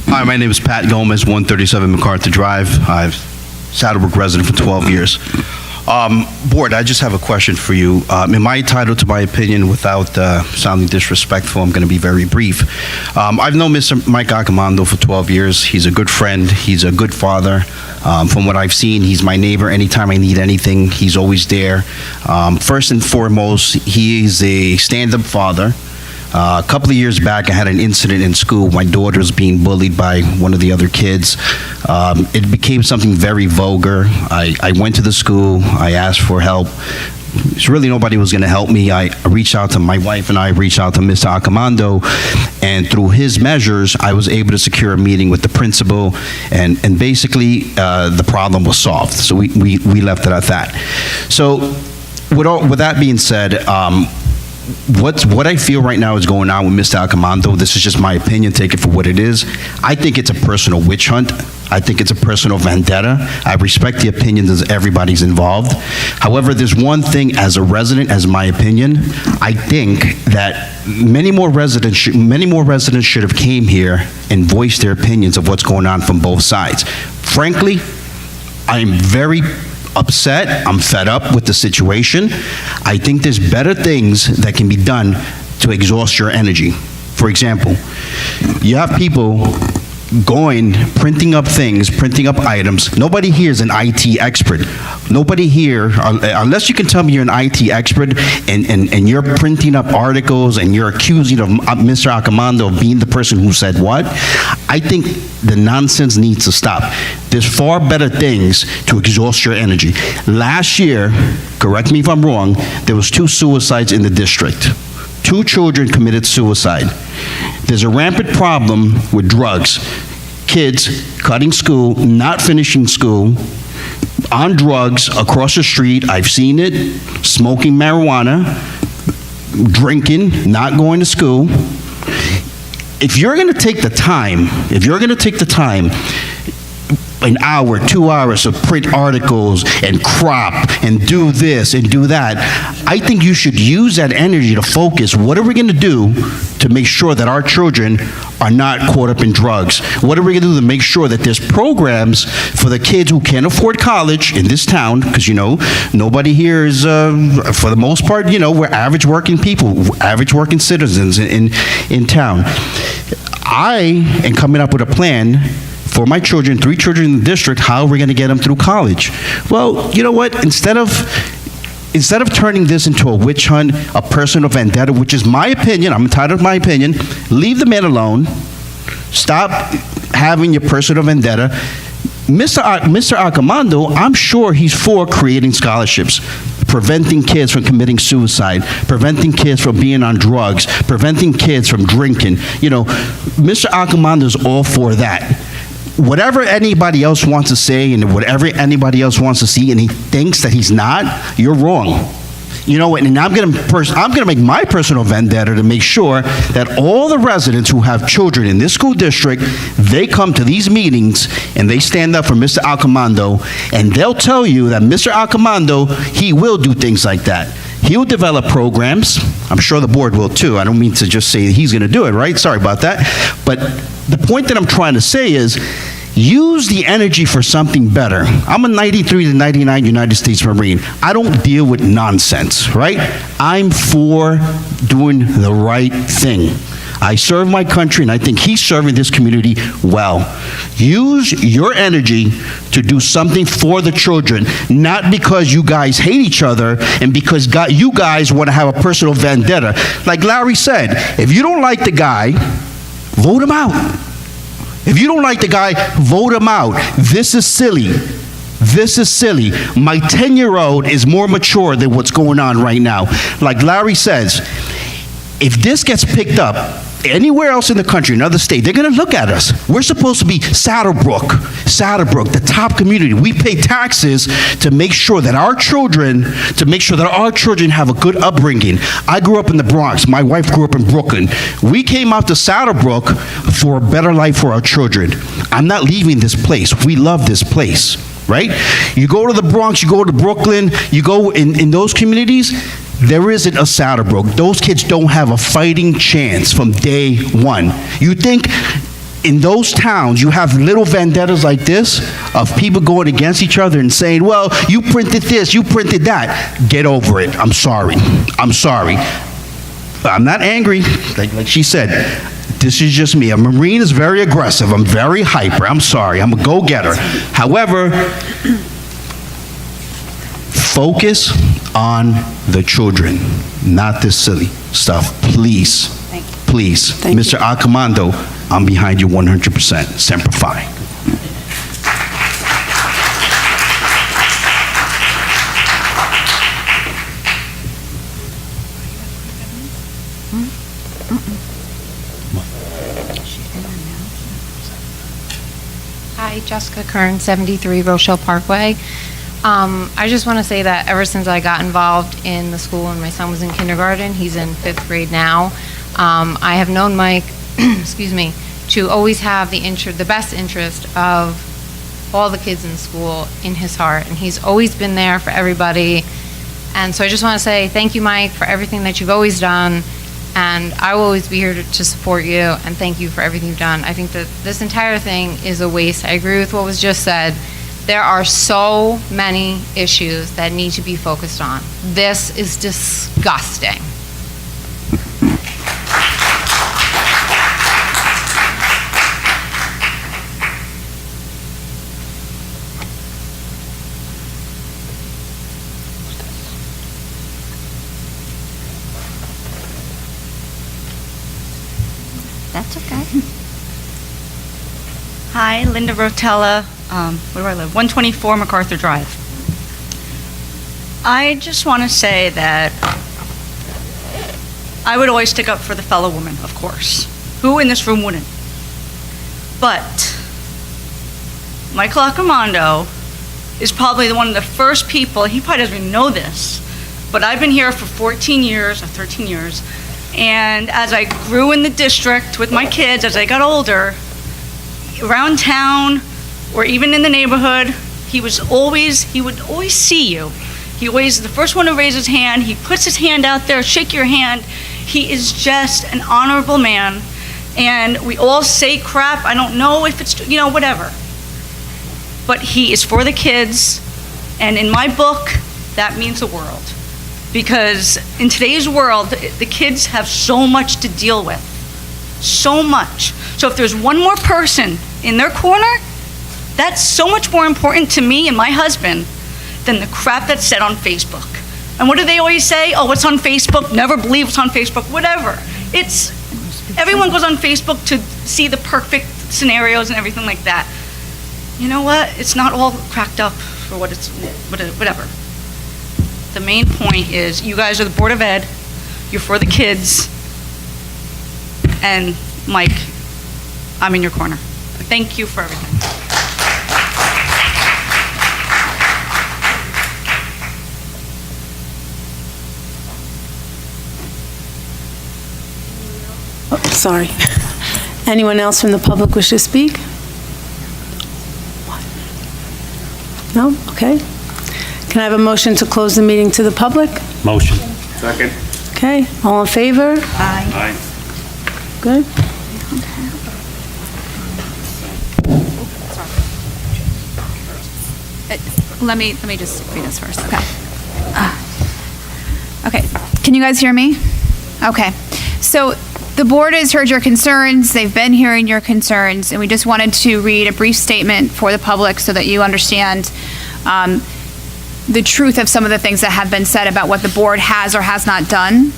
Hi, my name is Pat Gomez, 137 MacArthur Drive. I've Saddlebrook resident for 12 years. Board, I just have a question for you. Am I entitled to my opinion without sounding disrespectful? I'm going to be very brief. I've known Mr. Mike Accomando for 12 years. He's a good friend. He's a good father. From what I've seen, he's my neighbor. Anytime I need anything, he's always there. First and foremost, he is a stand-up father. A couple of years back, I had an incident in school. My daughter was being bullied by one of the other kids. It became something very vulgar. I went to the school. I asked for help. There's really nobody was going to help me. I reached out to my wife, and I reached out to Mr. Accomando, and through his measures, I was able to secure a meeting with the principal, and basically the problem was solved. So we left it at that. So with that being said, what I feel right now is going on with Mr. Accomando, this is just my opinion, take it for what it is. I think it's a personal witch hunt. I think it's a personal vendetta. I respect the opinions of everybody's involved. However, there's one thing as a resident, as my opinion, I think that many more residents should have came here and voiced their opinions of what's going on from both sides. Frankly, I'm very upset. I'm fed up with the situation. I think there's better things that can be done to exhaust your energy. For example, you have people printing up things, printing up items. Nobody here is an IT expert. Nobody here, unless you can tell me you're an IT expert and you're printing up articles and you're accusing of Mr. Accomando of being the person who said what, I think the nonsense needs to stop. There's far better things to exhaust your energy. Last year, correct me if I'm wrong, there was 2 suicides in the district. 2 children committed suicide. There's a rampant problem with drugs. Kids cutting school, not finishing school, on drugs across the street. I've seen it. Smoking marijuana, drinking, not going to school. If you're going to take the time, an hour, 2 hours to print articles and crop and do this and do that, I think you should use that energy to focus. What are we going to do to make sure that our children are not caught up in drugs? What are we going to do to make sure that there's programs for the kids who can't afford college in this town? Because, you know, nobody here is, for the most part, you know, we're average working people, average working citizens in town. I am coming up with a plan for my children, 3 children in the district. How are we going to get them through college? Well, you know what? Instead of turning this into a witch hunt, a personal vendetta, which is my opinion, I'm entitled to my opinion, leave the man alone. Stop having your personal vendetta. Mr. Accomando, I'm sure he's for creating scholarships, preventing kids from committing suicide, preventing kids from being on drugs, preventing kids from drinking. You know, Mr. Accomando is all for that. Whatever anybody else wants to say and whatever anybody else wants to see and he thinks that he's not, you're wrong. You know, and I'm going to make my personal vendetta to make sure that all the residents who have children in this school district, they come to these meetings and they stand up for Mr. Accomando, and they'll tell you that Mr. Accomando, he will do things like that. He will develop programs. I'm sure the board will too. I don't mean to just say he's going to do it, right? Sorry about that. But the point that I'm trying to say is, use the energy for something better. I'm a 93 to 99 United States Marine. I don't deal with nonsense, right? I'm for doing the right thing. I serve my country, and I think he's serving this community well. Use your energy to do something for the children, not because you guys hate each other and because you guys want to have a personal vendetta. Like Larry said, if you don't like the guy, vote him out. If you don't like the guy, vote him out. This is silly. This is silly. My 10-year-old is more mature than what's going on right now. Like Larry says, if this gets picked up anywhere else in the country, another state, they're going to look at us. We're supposed to be Saddlebrook, the top community. We pay taxes to make sure that our children have a good upbringing. I grew up in the Bronx. My wife grew up in Brooklyn. We came out to Saddlebrook for a better life for our children. I'm not leaving this place. We love this place, right? You go to the Bronx, you go to Brooklyn, you go in those communities, there isn't a Saddlebrook. Those kids don't have a fighting chance from day one. You think in those towns you have little vendettas like this of people going against each other and saying, well, you printed this, you printed that. Get over it. I'm sorry. I'm sorry. I'm not angry, like she said. This is just me. A Marine is very aggressive. I'm very hyper. I'm sorry. I'm a go-getter. However, focus on the children, not this silly stuff. Please, please. Mr. Accomando, I'm behind you 100%. Semper Fi. Hi, Jessica Kern, 73 Rochelle Parkway. I just want to say that ever since I got involved in the school and my son was in kindergarten, he's in 5th grade now, I have known Mike, excuse me, to always have the best interest of all the kids in school in his heart, and he's always been there for everybody. And so I just want to say thank you, Mike, for everything that you've always done, and I will always be here to support you, and thank you for everything you've done. I think that this entire thing is a waste. I agree with what was just said. There are so many issues that need to be focused on. This is disgusting. That's okay. Hi, Linda Rotella. Where do I live? 124 MacArthur Drive. I just want to say that I would always stick up for the fellow woman, of course. Who in this room wouldn't? But Michael Accomando is probably one of the first people, he probably doesn't even know this, but I've been here for 14 years, or 13 years, and as I grew in the district with my kids, as I got older, around town, or even in the neighborhood, he would always see you. He always, the first one to raise his hand, he puts his hand out there, shake your hand. He is just an honorable man. And we all say crap, I don't know if it's, whatever. But he is for the kids, and in my book, that means the world. Because in today's world, the kids have so much to deal with. So much. So if there's one more person in their corner, that's so much more important to me and my husband than the crap that's said on Facebook. And what do they always say? Oh, what's on Facebook? Never believe what's on Facebook. Whatever. Everyone goes on Facebook to see the perfect scenarios and everything like that. You know what? It's not all cracked up for whatever. The main point is you guys are the Board of Ed. You're for the kids. And Mike, I'm in your corner. Thank you for everything. Sorry. Anyone else from the public wish to speak? No? Okay. Can I have a motion to close the meeting to the public? Motion. Second. Okay, all in favor? Aye. Good. Let me just read this first, okay? Okay, can you guys hear me? Okay, so The board has heard your concerns, they've been hearing your concerns, and we just wanted to read a brief statement for the public so that you understand the truth of some of the things that have been said about what the board has or has not done.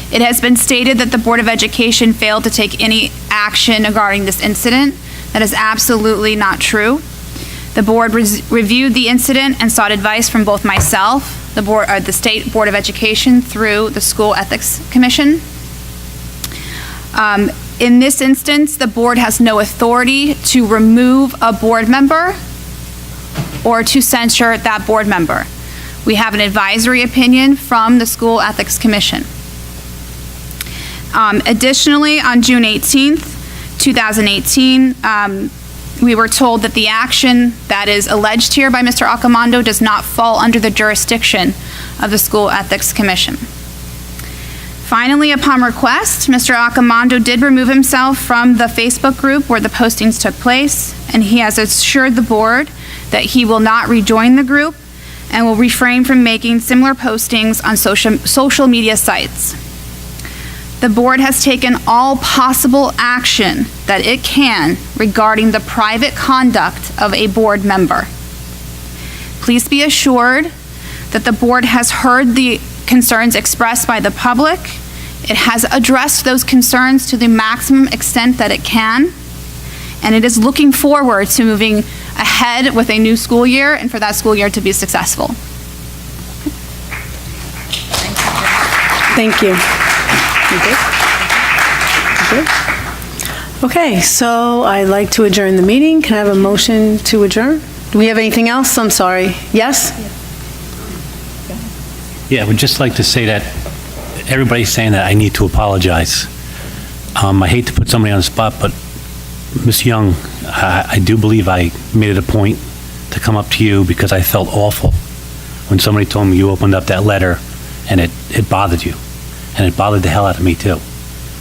It has been stated that the Board of Education failed to take any action regarding this incident. That is absolutely not true. The board reviewed the incident and sought advice from both myself, the State Board of Education, through the School Ethics Commission. In this instance, the board has no authority to remove a board member or to censure that board member. We have an advisory opinion from the School Ethics Commission. Additionally, on June 18th, 2018, we were told that the action that is alleged here by Mr. Accomando does not fall under the jurisdiction of the School Ethics Commission. Finally, upon request, Mr. Accomando did remove himself from the Facebook group where the postings took place, and he has assured the board that he will not rejoin the group and will refrain from making similar postings on social media sites. The board has taken all possible action that it can regarding the private conduct of a board member. Please be assured that the board has heard the concerns expressed by the public. It has addressed those concerns to the maximum extent that it can, and it is looking forward to moving ahead with a new school year and for that school year to be successful. Thank you. Okay, so I'd like to adjourn the meeting. Can I have a motion to adjourn? Do we have anything else? I'm sorry. Yes? Yeah, I would just like to say that everybody's saying that I need to apologize. I hate to put somebody on the spot, but Ms. Young, I do believe I made it a point to come up to you because I felt awful when somebody told me you opened up that letter and it bothered you. And it bothered the hell out of me too.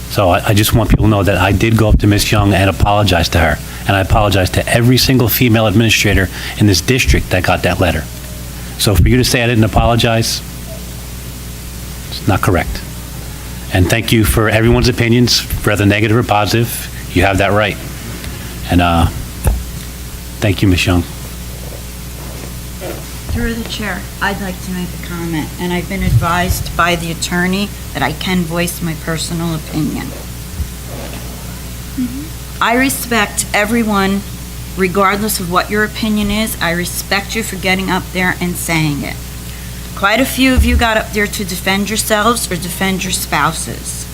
So I just want people to know that I did go up to Ms. Young and apologize to her. And I apologize to every single female administrator in this district that got that letter. So for you to say I didn't apologize, it's not correct. And thank you for everyone's opinions, whether negative or positive. You have that right. And thank you, Ms. Young. Through the chair, I'd like to make a comment, and I've been advised by the attorney that I can voice my personal opinion. I respect everyone, regardless of what your opinion is. I respect you for getting up there and saying it. Quite a few of you got up there to defend yourselves or defend your spouses.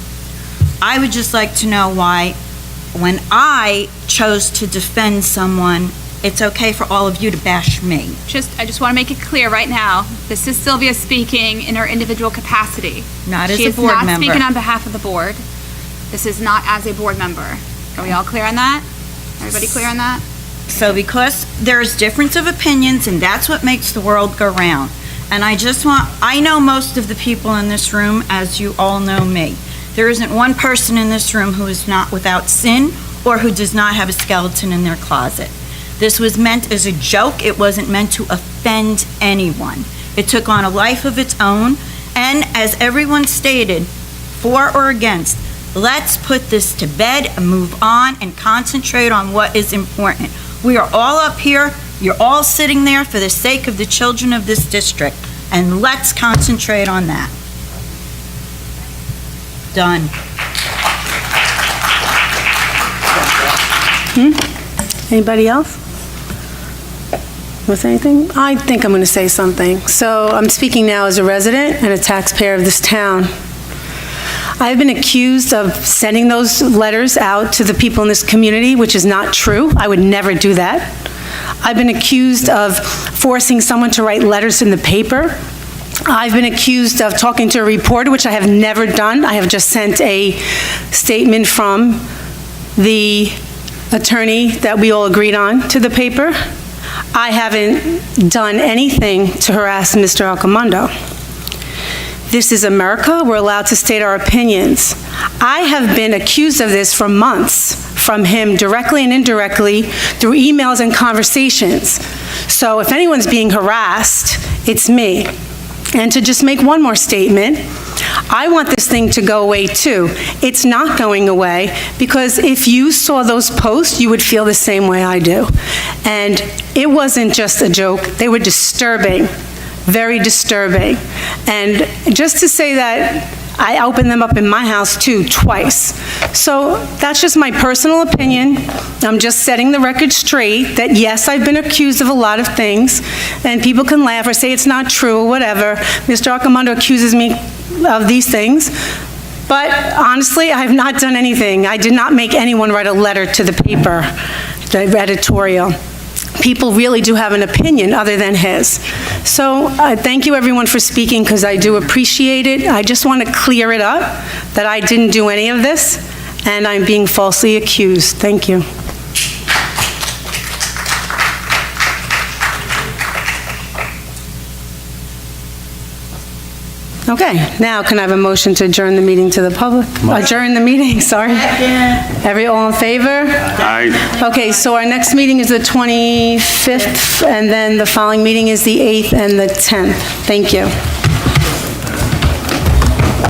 I would just like to know why, when I chose to defend someone, it's okay for all of you to bash me. I just want to make it clear right now, this is Sylvia speaking in her individual capacity. Not as She a is board not member. speaking on behalf of the board. This is not as a board member. Are we all clear on that? Everybody clear on that? So because there's difference of opinions, and that's what makes the world go round. And I know most of the people in this room, as you all know me. There isn't one person in this room who is not without sin or who does not have a skeleton in their closet. This was meant as a joke. It wasn't meant to offend anyone. It took on a life of its own. And as everyone stated, for or against, let's put this to bed and move on and concentrate on what is important. We are all up here. You're all sitting there for the sake of the children of this district. And let's concentrate on that. Done. Anybody else? With anything? I think I'm going to say something. So I'm speaking now as a resident and a taxpayer of this town. I've been accused of sending those letters out to the people in this community, which is not true. I would never do that. I've been accused of forcing someone to write letters in the paper. I've been accused of talking to a reporter, which I have never done. I have just sent a statement from the attorney that we all agreed on to the paper. I haven't done anything to harass Mr. Accomando. This is America. We're allowed to state our opinions. I have been accused of this for months from him directly and indirectly through emails and conversations. So if anyone's being harassed, it's me. And to just make one more statement, I want this thing to go away too. It's not going away, because if you saw those posts, you would feel the same way I do. And it wasn't just a joke, they were disturbing, very disturbing. And just to say that I opened them up in my house too, twice. So that's just my personal opinion. I'm just setting the record straight that yes, I've been accused of a lot of things, and people can laugh or say it's not true or whatever. Mr. Accomando accuses me of these things, but honestly, I have not done anything. I did not make anyone write a letter to the paper, the editorial. People really do have an opinion other than his. So thank you everyone for speaking, because I do appreciate it. I just want to clear it up that I didn't do any of this and I'm being falsely accused. Thank you. Okay, now can I have a motion to adjourn the meeting to the public? Adjourn the meeting, sorry. All in favor? Aye. Okay, so our next meeting is the 25th, and then the following meeting is the 8th and the 10th. Thank you.